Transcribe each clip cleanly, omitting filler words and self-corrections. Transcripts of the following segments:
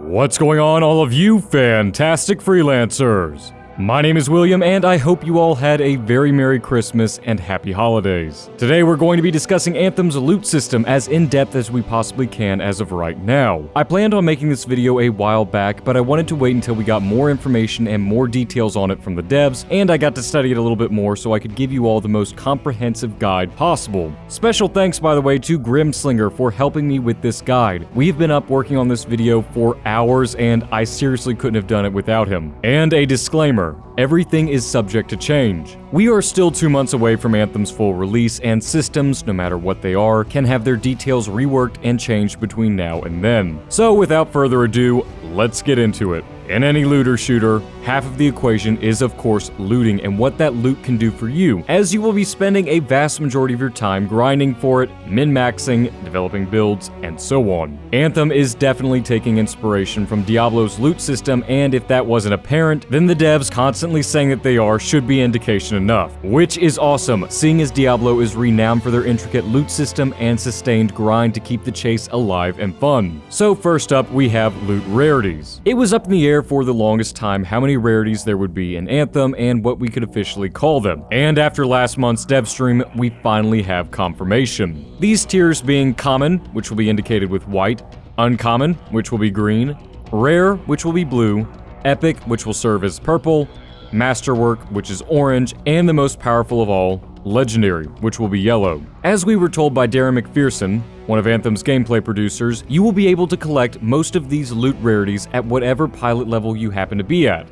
What's going on, all of you fantastic freelancers? My name is William, and I hope you all had a very Merry Christmas and Happy Holidays. Today we're going to be discussing Anthem's loot system as in-depth as we possibly can as of right now. I planned on making this video a while back, but I wanted to wait until we got more information and more details on it from the devs, and I got to study it a little bit more so I could give you all the most comprehensive guide possible. Special thanks, by the way, to GRIMSLINGER for helping me with this guide. We've been up working on this video for hours, and I seriously couldn't have done it without him. And a disclaimer. Everything is subject to change. We are still 2 months away from Anthem's full release, and systems, no matter what they are, can have their details reworked and changed between now and then. So without further ado, let's get into it. In any looter shooter, half of the equation is of course looting and what that loot can do for you, as you will be spending a vast majority of your time grinding for it, min-maxing, developing builds, and so on. Anthem is definitely taking inspiration from Diablo's loot system, and if that wasn't apparent, then the devs constantly saying that they are should be indication enough. Which is awesome, seeing as Diablo is renowned for their intricate loot system and sustained grind to keep the chase alive and fun. So first up, we have loot rarities. It was up in the air for the longest time how many rarities there would be in Anthem and what we could officially call them. And after last month's dev stream, we finally have confirmation. These tiers being common, which will be indicated with white, uncommon, which will be green, rare, which will be blue, epic, which will serve as purple, masterwork, which is orange, and the most powerful of all, legendary, which will be yellow. As we were told by Darren McPherson, one of Anthem's gameplay producers, you will be able to collect most of these loot rarities at whatever pilot level you happen to be at.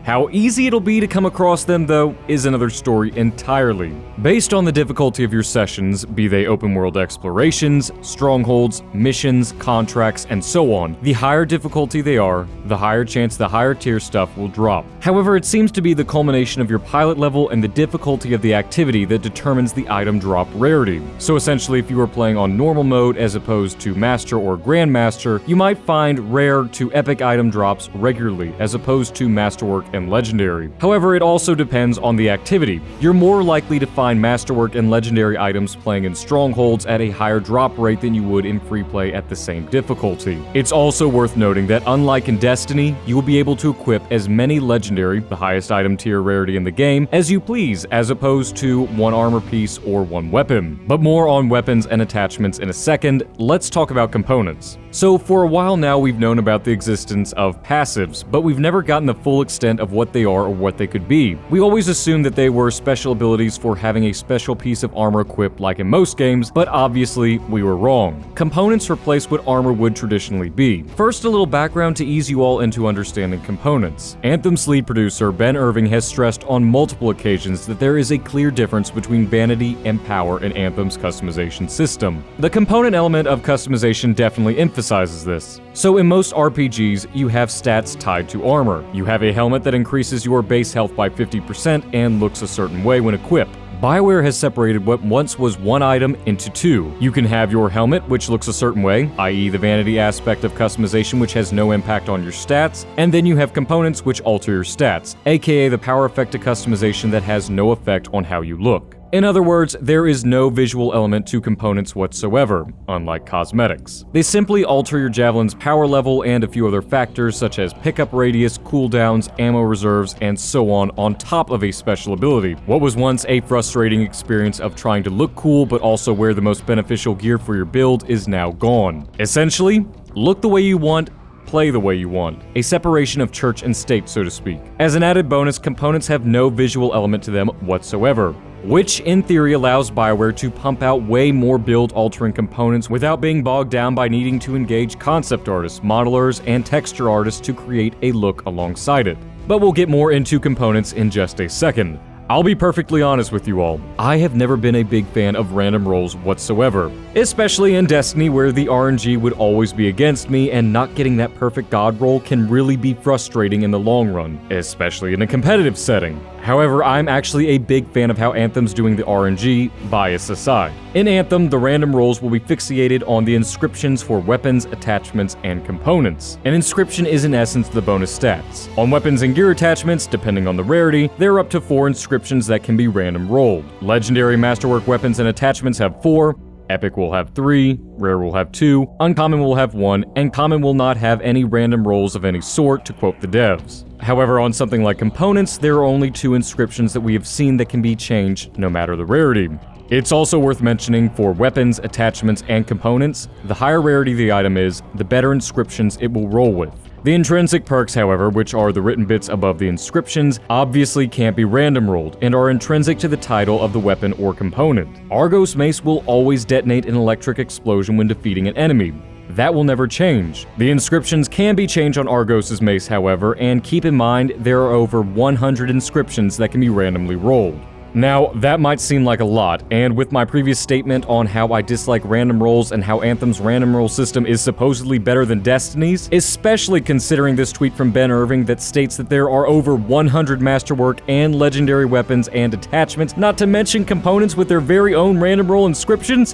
How easy it'll be to come across them, though, is another story entirely. Based on the difficulty of your sessions, be they open-world explorations, strongholds, missions, contracts, and so on, the higher difficulty they are, the higher chance the higher tier stuff will drop. However, it seems to be the culmination of your pilot level and the difficulty of the activity that determines the item drop rarity. So essentially, if you are playing on normal mode as opposed to Master or Grandmaster, you might find rare to epic item drops regularly as opposed to Masterwork and Legendary. However, it also depends on the activity. You're more likely to find Masterwork and Legendary items playing in Strongholds at a higher drop rate than you would in free play at the same difficulty. It's also worth noting that unlike in Destiny, you will be able to equip as many Legendary, the highest item tier rarity in the game, as you please, as opposed to one armor piece or one weapon. But more on weapons and attachments in a second. Let's talk about components. So for a while now, we've known about the existence of passives, but we've never gotten the full extent of what they are or what they could be. We always assumed that they were special abilities for having a special piece of armor equipped like in most games, but obviously we were wrong. Components replace what armor would traditionally be. First, a little background to ease you all into understanding components. Anthem's lead producer, Ben Irving, has stressed on multiple occasions that there is a clear difference between vanity and power in Anthem's customization system. The component element of customization definitely emphasizes this. So in most RPGs, you have stats tied to armor. You have a helmet that increases your base health by 50% and looks a certain way when equipped. BioWare has separated what once was one item into two. You can have your helmet, which looks a certain way, i.e. the vanity aspect of customization, which has no impact on your stats, and then you have components which alter your stats, aka the power effect of customization that has no effect on how you look. In other words, there is no visual element to components whatsoever, unlike cosmetics. They simply alter your javelin's power level and a few other factors such as pickup radius, cooldowns, ammo reserves, and so on top of a special ability. What was once a frustrating experience of trying to look cool but also wear the most beneficial gear for your build is now gone. Essentially, look the way you want, play the way you want. A separation of church and state, so to speak. As an added bonus, components have no visual element to them whatsoever, which in theory allows BioWare to pump out way more build-altering components without being bogged down by needing to engage concept artists, modelers, and texture artists to create a look alongside it. But we'll get more into components in just a second. I'll be perfectly honest with you all, I have never been a big fan of random rolls whatsoever, especially in Destiny where the RNG would always be against me, and not getting that perfect god roll can really be frustrating in the long run, especially in a competitive setting. However, I'm actually a big fan of how Anthem's doing the RNG, bias aside. In Anthem, the random rolls will be fixated on the inscriptions for weapons, attachments, and components. An inscription is in essence the bonus stats. On weapons and gear attachments, depending on the rarity, there are up to 4 inscriptions that can be random rolled. Legendary Masterwork weapons and attachments have 4, Epic will have 3, Rare will have 2, Uncommon will have 1, and Common will not have any random rolls of any sort, to quote the devs. However, on something like Components, there are only 2 inscriptions that we have seen that can be changed no matter the rarity. It's also worth mentioning for weapons, attachments, and components, the higher rarity the item is, the better inscriptions it will roll with. The intrinsic perks, however, which are the written bits above the inscriptions, obviously can't be random rolled, and are intrinsic to the title of the weapon or component. Argos Mace will always detonate an electric explosion when defeating an enemy. That will never change. The inscriptions can be changed on Argos' mace, however, and keep in mind there are over 100 inscriptions that can be randomly rolled. Now, that might seem like a lot, and with my previous statement on how I dislike random rolls and how Anthem's random roll system is supposedly better than Destiny's, especially considering this tweet from Ben Irving that states that there are over 100 masterwork and legendary weapons and attachments, not to mention components with their very own random roll inscriptions.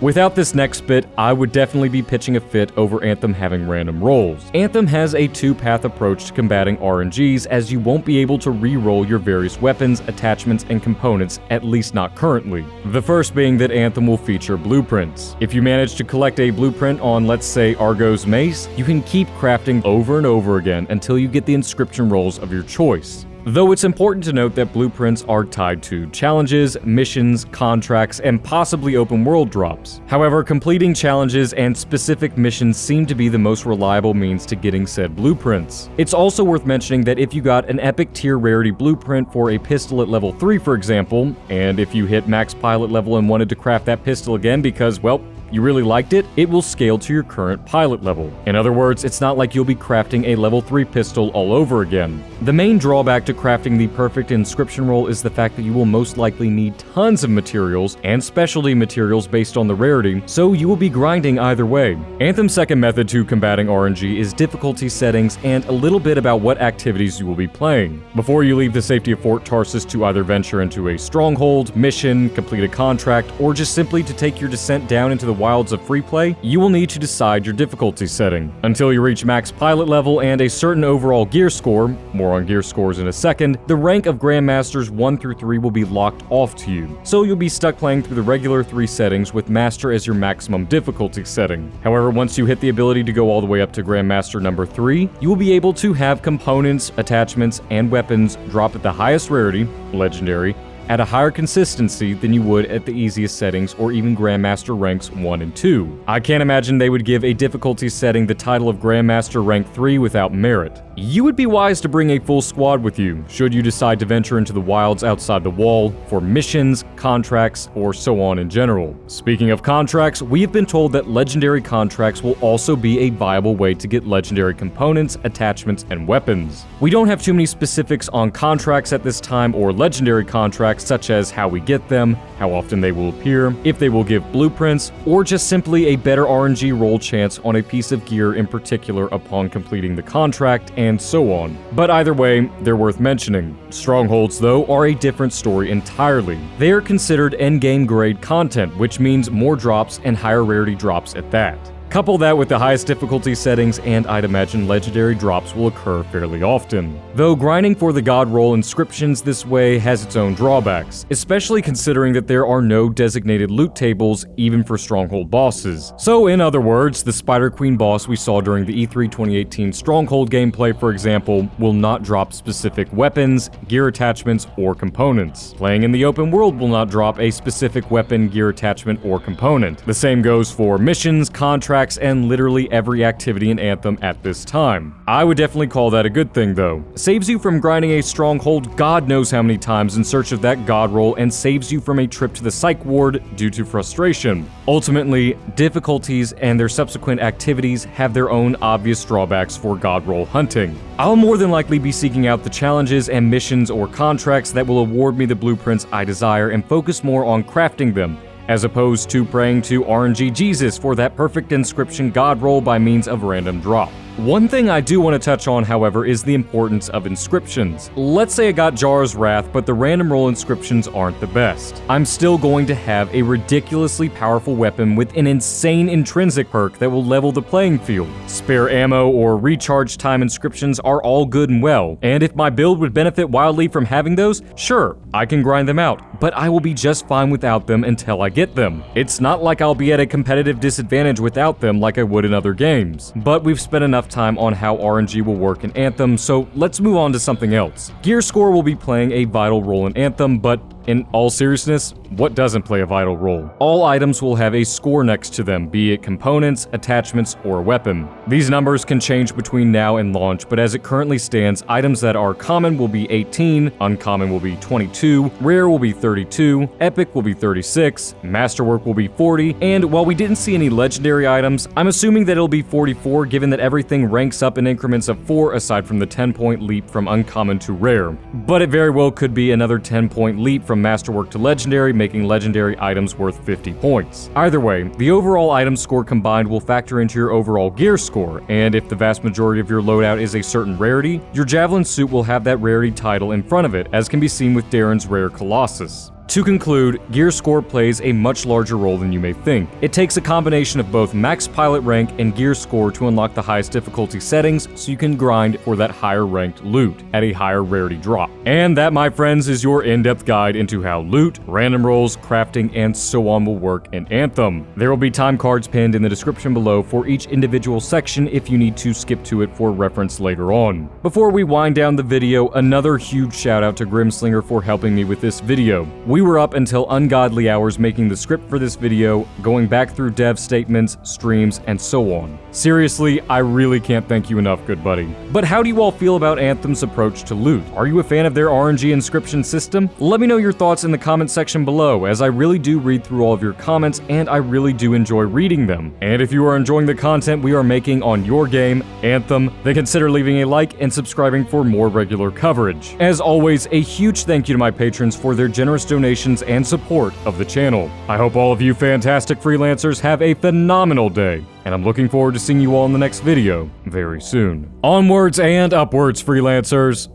Without this next bit, I would definitely be pitching a fit over Anthem having random rolls. Anthem has a 2-path approach to combating RNGs, as you won't be able to re-roll your various weapons, attachments, and components, at least not currently. The first being that Anthem will feature blueprints. If you manage to collect a blueprint on, let's say, Argos Mace, you can keep crafting over and over again until you get the inscription rolls of your choice. Though it's important to note that blueprints are tied to challenges, missions, contracts, and possibly open world drops. However, completing challenges and specific missions seem to be the most reliable means to getting said blueprints. It's also worth mentioning that if you got an epic tier rarity blueprint for a pistol at level 3, for example, and if you hit max pilot level and wanted to craft that pistol again because, well, you really liked it, it will scale to your current pilot level. In other words, it's not like you'll be crafting a level 3 pistol all over again. The main drawback to crafting the perfect inscription roll is the fact that you will most likely need tons of materials and specialty materials based on the rarity, so you will be grinding either way. Anthem's second method to combating RNG is difficulty settings and a little bit about what activities you will be playing. Before you leave the safety of Fort Tarsus to either venture into a stronghold, mission, complete a contract, or just simply to take your descent down into the wilds of free play, you will need to decide your difficulty setting. Until you reach max pilot level and a certain overall gear score, more on gear scores in a second, the rank of Grandmasters 1 through 3 will be locked off to you. So you'll be stuck playing through the regular 3 settings with Master as your maximum difficulty setting. However, once you hit the ability to go all the way up to Grandmaster number 3, you will be able to have components, attachments, and weapons drop at the highest rarity, legendary, at a higher consistency than you would at the easiest settings or even Grandmaster ranks 1 and 2. I can't imagine they would give a difficulty setting the title of Grandmaster rank 3 without merit. You would be wise to bring a full squad with you, should you decide to venture into the wilds outside the wall, for missions, contracts, or so on in general. Speaking of contracts, we have been told that legendary contracts will also be a viable way to get legendary components, attachments, and weapons. We don't have too many specifics on contracts at this time or legendary contracts, such as how we get them, how often they will appear, if they will give blueprints, or just simply a better RNG roll chance on a piece of gear in particular upon completing the contract, and so on. But either way, they're worth mentioning. Strongholds, though, are a different story entirely. They are considered endgame grade content, which means more drops and higher rarity drops at that. Couple that with the highest difficulty settings, and I'd imagine legendary drops will occur fairly often. Though grinding for the god roll inscriptions this way has its own drawbacks, especially considering that there are no designated loot tables even for Stronghold bosses. So in other words, the Spider Queen boss we saw during the E3 2018 Stronghold gameplay, for example, will not drop specific weapons, gear attachments, or components. Playing in the open world will not drop a specific weapon, gear attachment, or component. The same goes for missions, contracts, and literally every activity in Anthem at this time. I would definitely call that a good thing though. Saves you from grinding a stronghold God knows how many times in search of that god roll, and saves you from a trip to the psych ward due to frustration. Ultimately, difficulties and their subsequent activities have their own obvious drawbacks for god roll hunting. I'll more than likely be seeking out the challenges and missions or contracts that will award me the blueprints I desire and focus more on crafting them, as opposed to praying to RNG Jesus for that perfect inscription god roll by means of random drop. One thing I do want to touch on, however, is the importance of inscriptions. Let's say I got Jar's Wrath, but the random roll inscriptions aren't the best. I'm still going to have a ridiculously powerful weapon with an insane intrinsic perk that will level the playing field. Spare ammo or recharge time inscriptions are all good and well, and if my build would benefit wildly from having those, sure, I can grind them out, but I will be just fine without them until I get them. It's not like I'll be at a competitive disadvantage without them like I would in other games, but we've spent enough time on how RNG will work in Anthem, so let's move on to something else. Gear score will be playing a vital role in Anthem, but in all seriousness, what doesn't play a vital role? All items will have a score next to them, be it components, attachments, or a weapon. These numbers can change between now and launch, but as it currently stands, items that are common will be 18, uncommon will be 22, rare will be 32, epic will be 36, masterwork will be 40, and while we didn't see any legendary items, I'm assuming that it'll be 44 given that everything ranks up in increments of 4 aside from the 10-point leap from uncommon to rare. But it very well could be another 10-point leap from masterwork to legendary, making legendary items worth 50 points. Either way, the overall item score combined will factor into your overall gear score, and if the vast majority of your loadout is a certain rarity, your javelin suit will have that rarity title in front of it, as can be seen with Darren's rare Colossus. To conclude, gear score plays a much larger role than you may think. It takes a combination of both max pilot rank and gear score to unlock the highest difficulty settings so you can grind for that higher ranked loot at a higher rarity drop. And that, my friends, is your in-depth guide into how loot, random rolls, crafting, and so on will work in Anthem. There will be time cards pinned in the description below for each individual section if you need to skip to it for reference later on. Before we wind down the video, another huge shout out to GRIMSLINGER for helping me with this video. We were up until ungodly hours making the script for this video, going back through dev statements, streams, and so on. Seriously, I really can't thank you enough, good buddy. But how do you all feel about Anthem's approach to loot? Are you a fan of their RNG inscription system? Let me know your thoughts in the comment section below, as I really do read through all of your comments and I really do enjoy reading them. And if you are enjoying the content we are making on your game, Anthem, then consider leaving a like and subscribing for more regular coverage. As always, a huge thank you to my patrons for their generous donations and support of the channel. I hope all of you fantastic freelancers have a phenomenal day, and I'm looking forward to seeing you all in the next video very soon. Onwards and upwards, freelancers.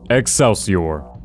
Excelsior.